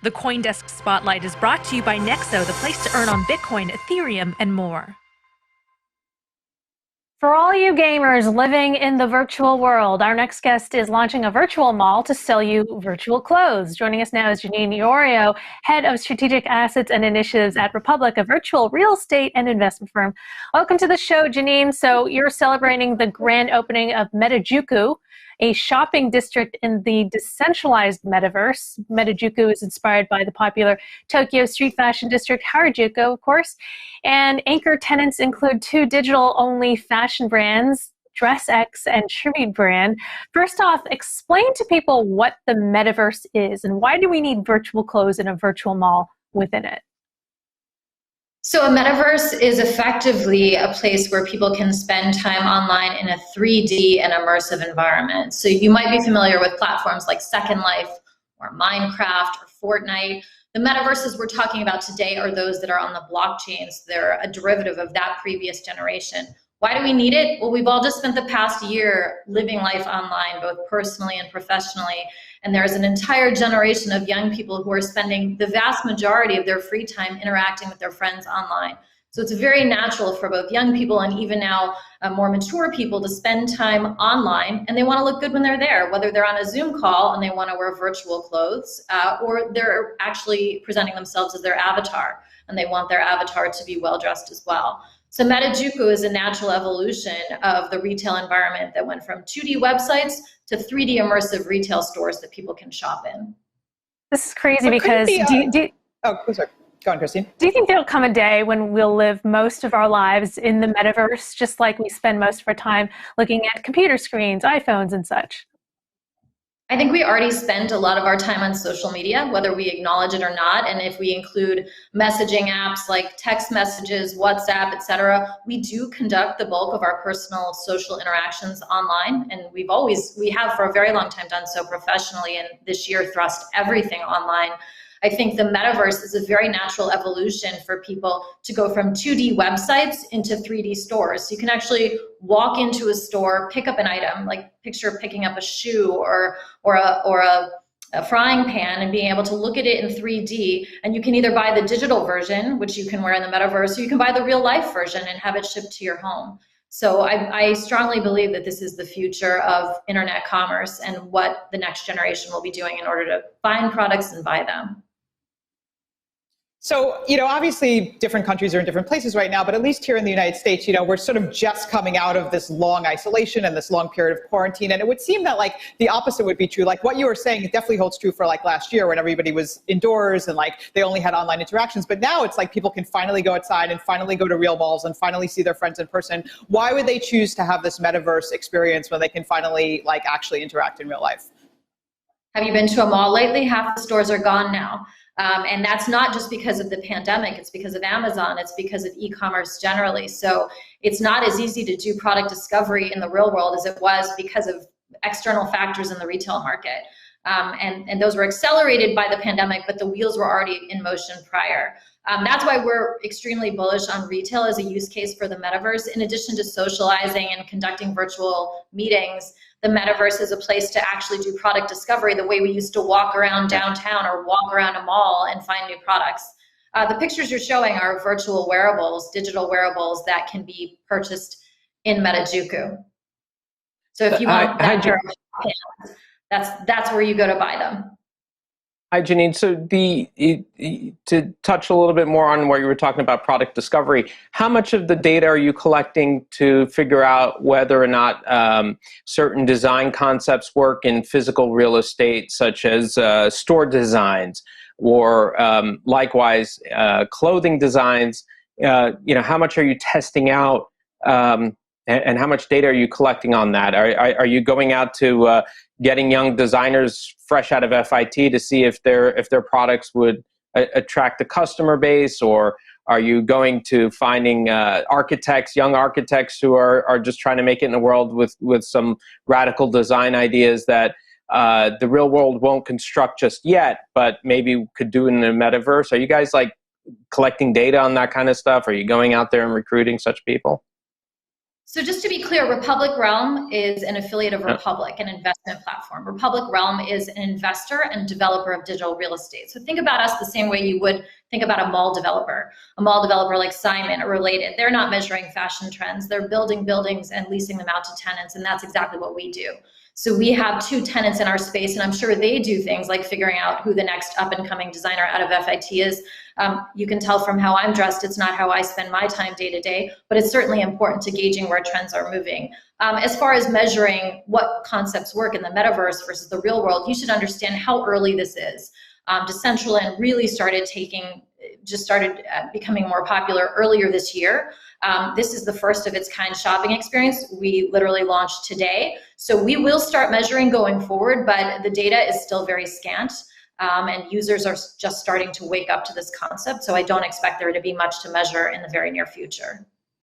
The CoinDesk Spotlight is brought to you by Nexo, the place to earn on Bitcoin, Ethereum, and more. For all you gamers living in the virtual world, our next guest is launching a virtual mall to sell you virtual clothes. Joining us now is Janine Iorio, Head of Strategic Assets and Initiatives at Republic, a virtual real estate and investment firm. Welcome to the show, Janine. So you're celebrating the grand opening of Metajuku, a shopping district in the decentralized metaverse. Metajuku is inspired by the popular Tokyo street fashion district Harajuku, of course. And anchor tenants include two digital-only fashion brands, DressX and Tribute Brand. First off, explain to people what the metaverse is and why do we need virtual clothes in a virtual mall within it? So a metaverse is effectively a place where people can spend time online in a 3D and immersive environment. So you might be familiar with platforms like Second Life or Minecraft or Fortnite. The metaverses we're talking about today are those that are on the blockchains. They're a derivative of that previous generation. Why do we need it? Well, we've all just spent the past year living life online, both personally and professionally. And there's an entire generation of young people who are spending the vast majority of their free time interacting with their friends online. So it's very natural for both young people and even now more mature people to spend time online, and they want to look good when they're there, whether they're on a Zoom call and they want to wear virtual clothes or they're actually presenting themselves as their avatar and they want their avatar to be well dressed as well. So Metajuku is a natural evolution of the retail environment that went from 2D websites to 3D immersive retail stores that people can shop in. This is crazy because sorry. Go on, Christine. Do you think there'll come a day when we'll live most of our lives in the metaverse, just like we spend most of our time looking at computer screens, iPhones, and such? I think we already spend a lot of our time on social media, whether we acknowledge it or not. And if we include messaging apps like text messages, WhatsApp, etc., we do conduct the bulk of our personal social interactions online. And we have for a very long time done so professionally, and this year thrust everything online. I think the metaverse is a very natural evolution for people to go from 2D websites into 3D stores. So you can actually walk into a store, pick up an item, like picture picking up a shoe or a frying pan and being able to look at it in 3D. And you can either buy the digital version, which you can wear in the metaverse, or you can buy the real life version and have it shipped to your home. So I strongly believe that this is the future of internet commerce and what the next generation will be doing in order to find products and buy them. So, obviously different countries are in different places right now, but at least here in the United States, we're sort of just coming out of this long isolation and this long period of quarantine. And it would seem that the opposite would be true. Like what you were saying, it definitely holds true for last year when everybody was indoors and they only had online interactions. But now it's people can finally go outside and finally go to real malls and finally see their friends in person. Why would they choose to have this metaverse experience when they can finally actually interact in real life? Have you been to a mall lately? Half the stores are gone now. And that's not just because of the pandemic, it's because of Amazon, it's because of e-commerce generally. So it's not as easy to do product discovery in the real world as it was because of external factors in the retail market. And those were accelerated by the pandemic, but the wheels were already in motion prior. That's why we're extremely bullish on retail as a use case for the metaverse. In addition to socializing and conducting virtual meetings, the metaverse is a place to actually do product discovery the way we used to walk around downtown or walk around a mall and find new products. The pictures you're showing are virtual wearables, digital wearables that can be purchased in Metajuku. So if you want that's where you go to buy them. Hi, Janine. So to touch a little bit more on what you were talking about product discovery, how much of the data are you collecting to figure out whether or not certain design concepts work in physical real estate, such as store designs or likewise clothing designs? How much are you testing out and how much data are you collecting on that? Are you going out to getting young designers fresh out of FIT to see if their products would attract the customer base, or are you going to finding young architects who are just trying to make it in the world with some radical design ideas that the real world won't construct just yet, but maybe could do in the metaverse? Are you guys collecting data on that kind of stuff? Are you going out there and recruiting such people? So just to be clear, Republic Realm is an affiliate of Republic, an investment platform. Republic Realm is an investor and developer of digital real estate. So think about us the same way you would think about a mall developer. A mall developer like Simon or related, they're not measuring fashion trends. They're building buildings and leasing them out to tenants, and that's exactly what we do. So we have 2 tenants in our space, and I'm sure they do things like figuring out who the next up-and-coming designer out of FIT is. You can tell from how I'm dressed, it's not how I spend my time day to day, but it's certainly important to gauging where trends are moving. As far as measuring what concepts work in the metaverse versus the real world, you should understand how early this is. Decentraland really started becoming more popular earlier this year. This is the first of its kind shopping experience. We literally launched today. So we will start measuring going forward, but the data is still very scant. And users are just starting to wake up to this concept. So I don't expect there to be much to measure in the very near future.